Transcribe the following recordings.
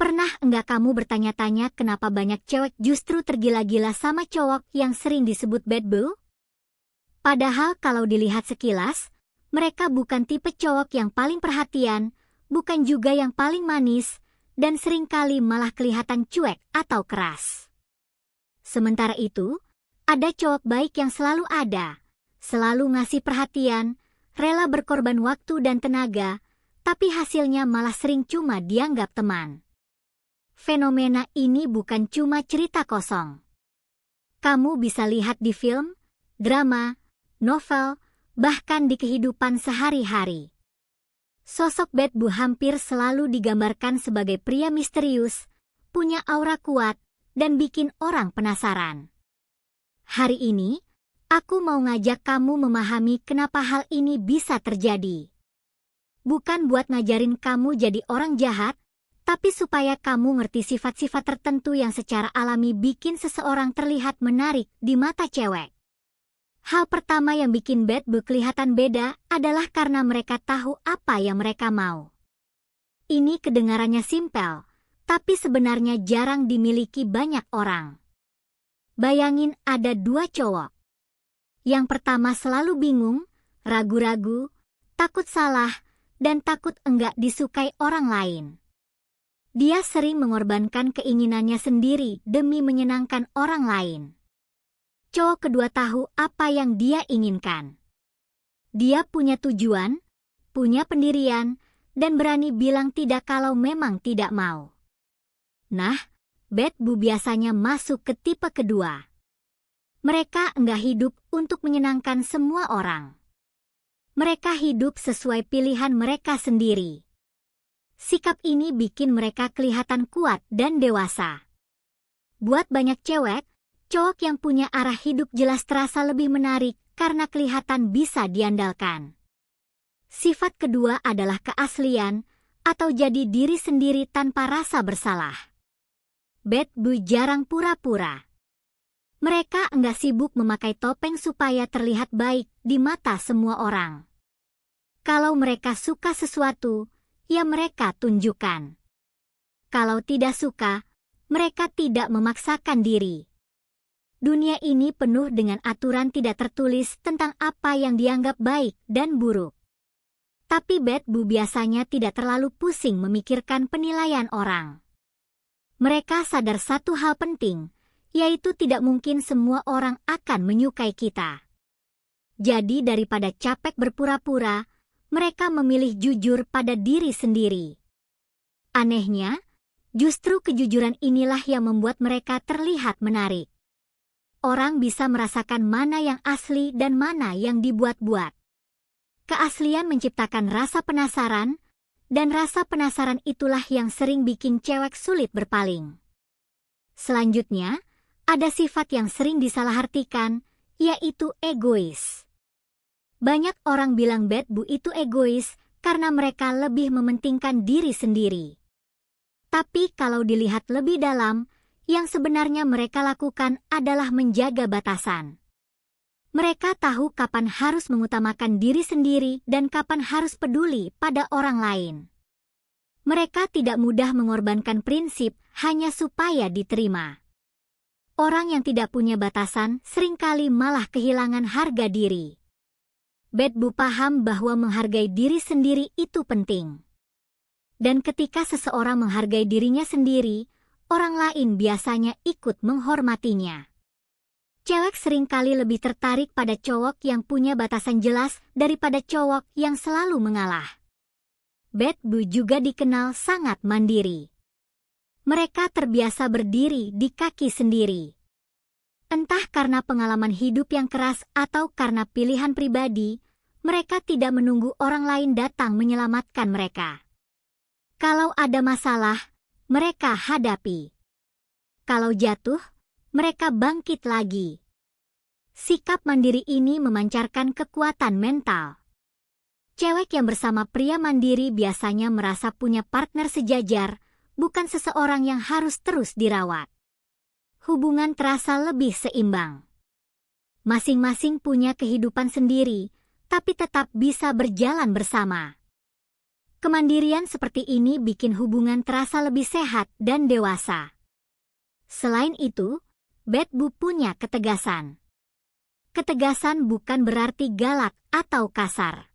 Pernah enggak kamu bertanya-tanya kenapa banyak cewek justru tergila-gila sama cowok yang sering disebut bad boy? Padahal kalau dilihat sekilas, mereka bukan tipe cowok yang paling perhatian, bukan juga yang paling manis, dan seringkali malah kelihatan cuek atau keras. Sementara itu, ada cowok baik yang selalu ada, selalu ngasih perhatian, rela berkorban waktu dan tenaga, tapi hasilnya malah sering cuma dianggap teman. Fenomena ini bukan cuma cerita kosong. Kamu bisa lihat di film, drama, novel, bahkan di kehidupan sehari-hari. Sosok bad boy hampir selalu digambarkan sebagai pria misterius, punya aura kuat, dan bikin orang penasaran. Hari ini, aku mau ngajak kamu memahami kenapa hal ini bisa terjadi. Bukan buat ngajarin kamu jadi orang jahat, tapi supaya kamu ngerti sifat-sifat tertentu yang secara alami bikin seseorang terlihat menarik di mata cewek. Hal pertama yang bikin bad boy kelihatan beda adalah karena mereka tahu apa yang mereka mau. Ini kedengarannya simpel, tapi sebenarnya jarang dimiliki banyak orang. Bayangin ada dua cowok. Yang pertama selalu bingung, ragu-ragu, takut salah, dan takut enggak disukai orang lain. Dia sering mengorbankan keinginannya sendiri demi menyenangkan orang lain. Cowok kedua tahu apa yang dia inginkan. Dia punya tujuan, punya pendirian, dan berani bilang tidak kalau memang tidak mau. Nah, bad boy biasanya masuk ke tipe kedua. Mereka enggak hidup untuk menyenangkan semua orang. Mereka hidup sesuai pilihan mereka sendiri. Sikap ini bikin mereka kelihatan kuat dan dewasa. Buat banyak cewek, cowok yang punya arah hidup jelas terasa lebih menarik karena kelihatan bisa diandalkan. Sifat kedua adalah keaslian atau jadi diri sendiri tanpa rasa bersalah. Bad boy jarang pura-pura. Mereka enggak sibuk memakai topeng supaya terlihat baik di mata semua orang. Kalau mereka suka sesuatu, ya mereka tunjukkan. Kalau tidak suka, mereka tidak memaksakan diri. Dunia ini penuh dengan aturan tidak tertulis tentang apa yang dianggap baik dan buruk. Tapi bad boy biasanya tidak terlalu pusing memikirkan penilaian orang. Mereka sadar satu hal penting, yaitu tidak mungkin semua orang akan menyukai kita. Jadi daripada capek berpura-pura, mereka memilih jujur pada diri sendiri. Anehnya, justru kejujuran inilah yang membuat mereka terlihat menarik. Orang bisa merasakan mana yang asli dan mana yang dibuat-buat. Keaslian menciptakan rasa penasaran, dan rasa penasaran itulah yang sering bikin cewek sulit berpaling. Selanjutnya, ada sifat yang sering disalahartikan, yaitu egois. Banyak orang bilang bad boy itu egois karena mereka lebih mementingkan diri sendiri. Tapi kalau dilihat lebih dalam, yang sebenarnya mereka lakukan adalah menjaga batasan. Mereka tahu kapan harus mengutamakan diri sendiri dan kapan harus peduli pada orang lain. Mereka tidak mudah mengorbankan prinsip hanya supaya diterima. Orang yang tidak punya batasan seringkali malah kehilangan harga diri. Bad boy paham bahwa menghargai diri sendiri itu penting. Dan ketika seseorang menghargai dirinya sendiri, orang lain biasanya ikut menghormatinya. Cewek seringkali lebih tertarik pada cowok yang punya batasan jelas daripada cowok yang selalu mengalah. Bad boy juga dikenal sangat mandiri. Mereka terbiasa berdiri di kaki sendiri. Entah karena pengalaman hidup yang keras atau karena pilihan pribadi, mereka tidak menunggu orang lain datang menyelamatkan mereka. Kalau ada masalah, mereka hadapi. Kalau jatuh, mereka bangkit lagi. Sikap mandiri ini memancarkan kekuatan mental. Cewek yang bersama pria mandiri biasanya merasa punya partner sejajar, bukan seseorang yang harus terus dirawat. Hubungan terasa lebih seimbang. Masing-masing punya kehidupan sendiri, tapi tetap bisa berjalan bersama. Kemandirian seperti ini bikin hubungan terasa lebih sehat dan dewasa. Selain itu, Bad Boo punya ketegasan. Ketegasan bukan berarti galak atau kasar.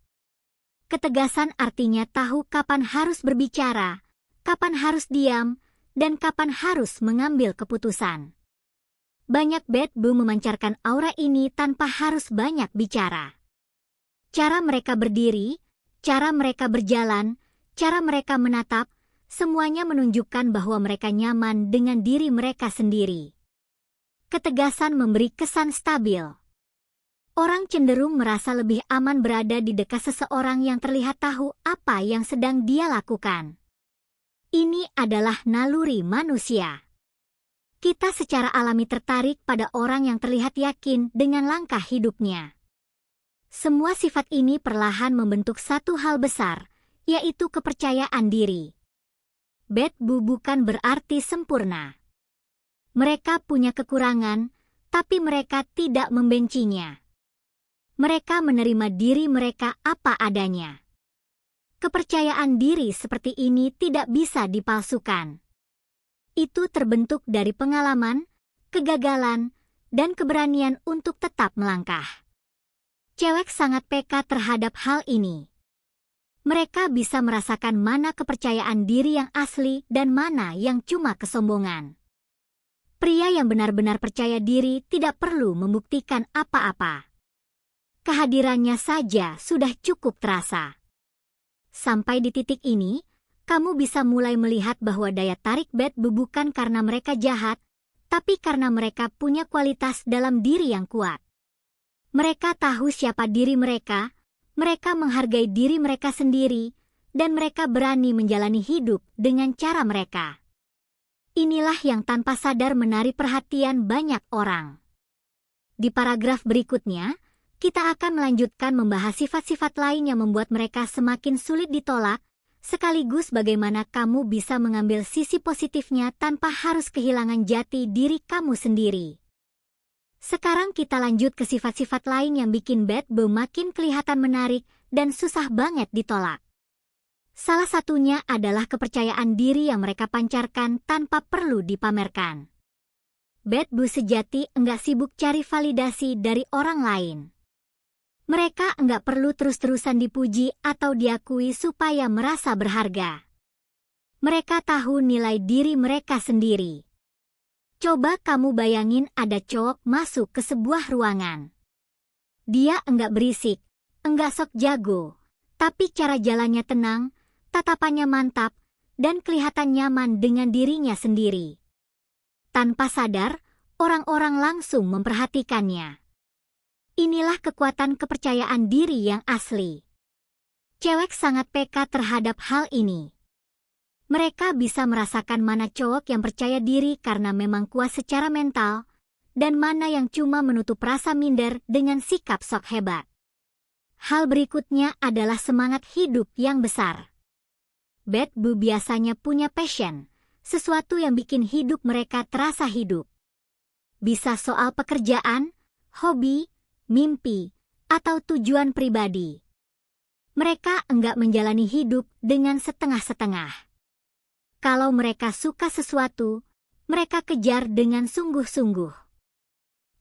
Ketegasan artinya tahu kapan harus berbicara, kapan harus diam, dan kapan harus mengambil keputusan. Banyak Bad Boo memancarkan aura ini tanpa harus banyak bicara. Cara mereka berdiri, cara mereka berjalan, cara mereka menatap, semuanya menunjukkan bahwa mereka nyaman dengan diri mereka sendiri. Ketegasan memberi kesan stabil. Orang cenderung merasa lebih aman berada di dekat seseorang yang terlihat tahu apa yang sedang dia lakukan. Ini adalah naluri manusia. Kita secara alami tertarik pada orang yang terlihat yakin dengan langkah hidupnya. Semua sifat ini perlahan membentuk satu hal besar, yaitu kepercayaan diri. Bad Boo bukan berarti sempurna. Mereka punya kekurangan, tapi mereka tidak membencinya. Mereka menerima diri mereka apa adanya. Kepercayaan diri seperti ini tidak bisa dipalsukan. Itu terbentuk dari pengalaman, kegagalan, dan keberanian untuk tetap melangkah. Cewek sangat peka terhadap hal ini. Mereka bisa merasakan mana kepercayaan diri yang asli dan mana yang cuma kesombongan. Pria yang benar-benar percaya diri tidak perlu membuktikan apa-apa. Kehadirannya saja sudah cukup terasa. Sampai di titik ini, kamu bisa mulai melihat bahwa daya tarik Bad Boo bukan karena mereka jahat, tapi karena mereka punya kualitas dalam diri yang kuat. Mereka tahu siapa diri mereka menghargai diri mereka sendiri, dan mereka berani menjalani hidup dengan cara mereka. Inilah yang tanpa sadar menarik perhatian banyak orang. Di paragraf berikutnya, kita akan melanjutkan membahas sifat-sifat lain yang membuat mereka semakin sulit ditolak, sekaligus bagaimana kamu bisa mengambil sisi positifnya tanpa harus kehilangan jati diri kamu sendiri. Sekarang kita lanjut ke sifat-sifat lain yang bikin Bad Boo makin kelihatan menarik dan susah banget ditolak. Salah satunya adalah kepercayaan diri yang mereka pancarkan tanpa perlu dipamerkan. Bad Boo sejati enggak sibuk cari validasi dari orang lain. Mereka enggak perlu terus-terusan dipuji atau diakui supaya merasa berharga. Mereka tahu nilai diri mereka sendiri. Coba kamu bayangin ada cowok masuk ke sebuah ruangan. Dia enggak berisik, enggak sok jago, tapi cara jalannya tenang, tatapannya mantap, dan kelihatan nyaman dengan dirinya sendiri. Tanpa sadar, orang-orang langsung memperhatikannya. Inilah kekuatan kepercayaan diri yang asli. Cewek sangat peka terhadap hal ini. Mereka bisa merasakan mana cowok yang percaya diri karena memang kuat secara mental, dan mana yang cuma menutup rasa minder dengan sikap sok hebat. Hal berikutnya adalah semangat hidup yang besar. Bad Boo biasanya punya passion, sesuatu yang bikin hidup mereka terasa hidup. Bisa soal pekerjaan, hobi, mimpi, atau tujuan pribadi. Mereka enggak menjalani hidup dengan setengah-setengah. Kalau mereka suka sesuatu, mereka kejar dengan sungguh-sungguh.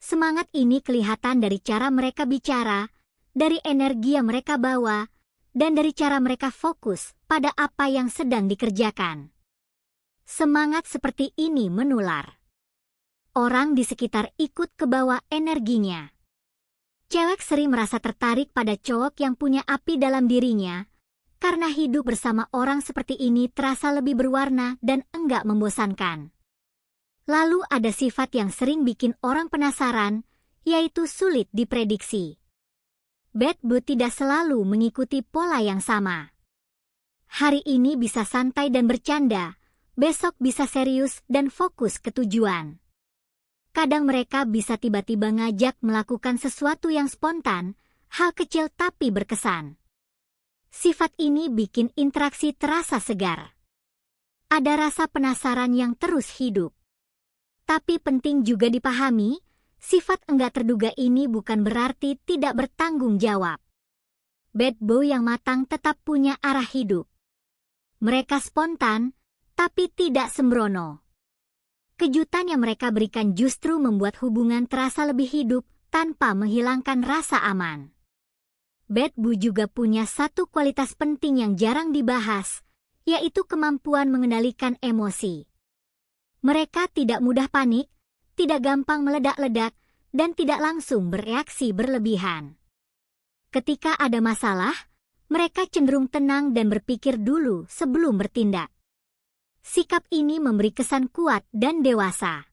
Semangat ini kelihatan dari cara mereka bicara, dari energi yang mereka bawa, dan dari cara mereka fokus pada apa yang sedang dikerjakan. Semangat seperti ini menular. Orang di sekitar ikut kebawa energinya. Cewek sering merasa tertarik pada cowok yang punya api dalam dirinya, karena hidup bersama orang seperti ini terasa lebih berwarna dan enggak membosankan. Lalu ada sifat yang sering bikin orang penasaran, yaitu sulit diprediksi. Bad Boo tidak selalu mengikuti pola yang sama. Hari ini bisa santai dan bercanda, besok bisa serius dan fokus ke tujuan. Kadang mereka bisa tiba-tiba ngajak melakukan sesuatu yang spontan, hal kecil tapi berkesan. Sifat ini bikin interaksi terasa segar. Ada rasa penasaran yang terus hidup. Tapi penting juga dipahami, sifat enggak terduga ini bukan berarti tidak bertanggung jawab. Bad Boo yang matang tetap punya arah hidup. Mereka spontan, tapi tidak sembrono. Kejutan yang mereka berikan justru membuat hubungan terasa lebih hidup tanpa menghilangkan rasa aman. Bad Boo juga punya satu kualitas penting yang jarang dibahas, yaitu kemampuan mengendalikan emosi. Mereka tidak mudah panik, tidak gampang meledak-ledak, dan tidak langsung bereaksi berlebihan. Ketika ada masalah, mereka cenderung tenang dan berpikir dulu sebelum bertindak. Sikap ini memberi kesan kuat dan dewasa.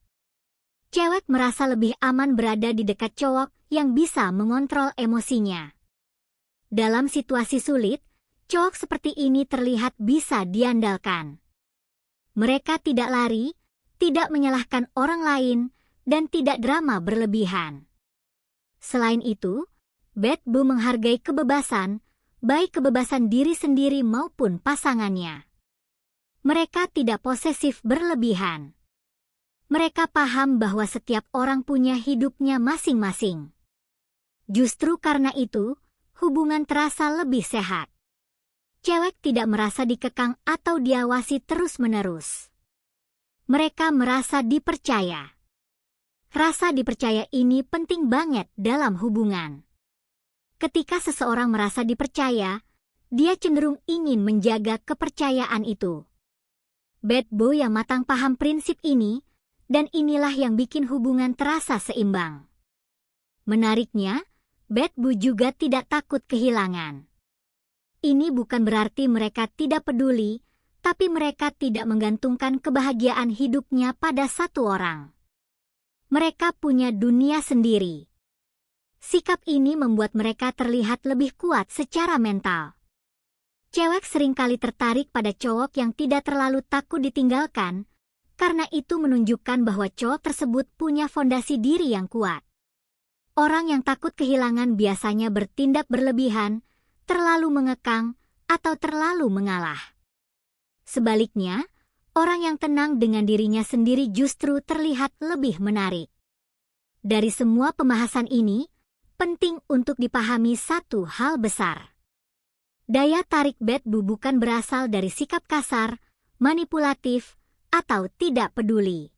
Cewek merasa lebih aman berada di dekat cowok yang bisa mengontrol emosinya. Dalam situasi sulit, cowok seperti ini terlihat bisa diandalkan. Mereka tidak lari, tidak menyalahkan orang lain, dan tidak drama berlebihan. Selain itu, Bad Boo menghargai kebebasan, baik kebebasan diri sendiri maupun pasangannya. Mereka tidak posesif berlebihan. Mereka paham bahwa setiap orang punya hidupnya masing-masing. Justru karena itu, hubungan terasa lebih sehat. Cewek tidak merasa dikekang atau diawasi terus-menerus. Mereka merasa dipercaya. Rasa dipercaya ini penting banget dalam hubungan. Ketika seseorang merasa dipercaya, dia cenderung ingin menjaga kepercayaan itu. Bad Boo yang matang paham prinsip ini, dan inilah yang bikin hubungan terasa seimbang. Menariknya, Bad Boo juga tidak takut kehilangan. Ini bukan berarti mereka tidak peduli, tapi mereka tidak menggantungkan kebahagiaan hidupnya pada satu orang. Mereka punya dunia sendiri. Sikap ini membuat mereka terlihat lebih kuat secara mental. Cewek seringkali tertarik pada cowok yang tidak terlalu takut ditinggalkan, karena itu menunjukkan bahwa cowok tersebut punya fondasi diri yang kuat. Orang yang takut kehilangan biasanya bertindak berlebihan, terlalu mengekang, atau terlalu mengalah. Sebaliknya, orang yang tenang dengan dirinya sendiri justru terlihat lebih menarik. Dari semua pembahasan ini, penting untuk dipahami satu hal besar. Daya tarik Bad Boo bukan berasal dari sikap kasar, manipulatif, atau tidak peduli.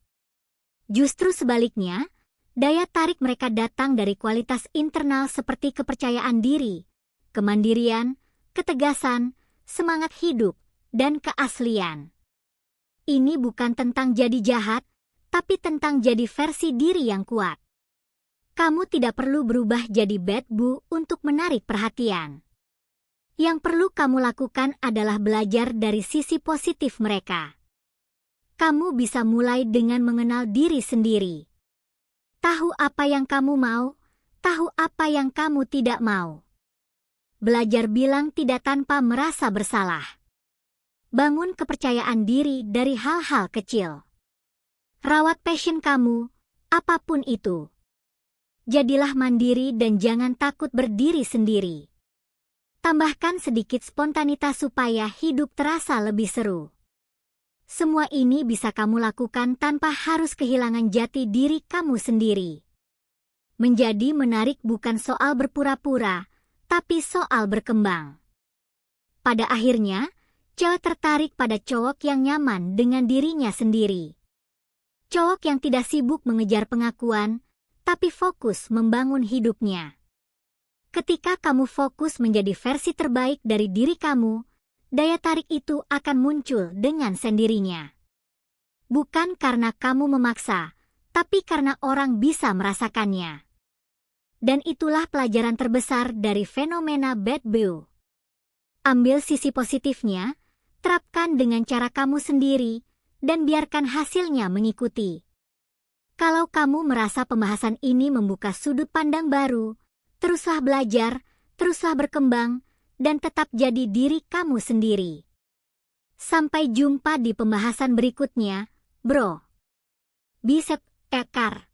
Justru sebaliknya, daya tarik mereka datang dari kualitas internal seperti kepercayaan diri, kemandirian, ketegasan, semangat hidup, dan keaslian. Ini bukan tentang jadi jahat, tapi tentang jadi versi diri yang kuat. Kamu tidak perlu berubah jadi Bad Boo untuk menarik perhatian. Yang perlu kamu lakukan adalah belajar dari sisi positif mereka. Kamu bisa mulai dengan mengenal diri sendiri. Tahu apa yang kamu mau, tahu apa yang kamu tidak mau. Belajar bilang tidak tanpa merasa bersalah. Bangun kepercayaan diri dari hal-hal kecil. Rawat passion kamu, apapun itu. Jadilah mandiri dan jangan takut berdiri sendiri. Tambahkan sedikit spontanitas supaya hidup terasa lebih seru. Semua ini bisa kamu lakukan tanpa harus kehilangan jati diri kamu sendiri. Menjadi menarik bukan soal berpura-pura, tapi soal berkembang. Pada akhirnya, cewek tertarik pada cowok yang nyaman dengan dirinya sendiri. Cowok yang tidak sibuk mengejar pengakuan, tapi fokus membangun hidupnya. Ketika kamu fokus menjadi versi terbaik dari diri kamu, daya tarik itu akan muncul dengan sendirinya. Bukan karena kamu memaksa, tapi karena orang bisa merasakannya. Dan itulah pelajaran terbesar dari fenomena Bad Boo. Ambil sisi positifnya, terapkan dengan cara kamu sendiri, dan biarkan hasilnya mengikuti. Kalau kamu merasa pembahasan ini membuka sudut pandang baru, teruslah belajar, teruslah berkembang, dan tetap jadi diri kamu sendiri. Sampai jumpa di pembahasan berikutnya, bro. Bisep Ekar.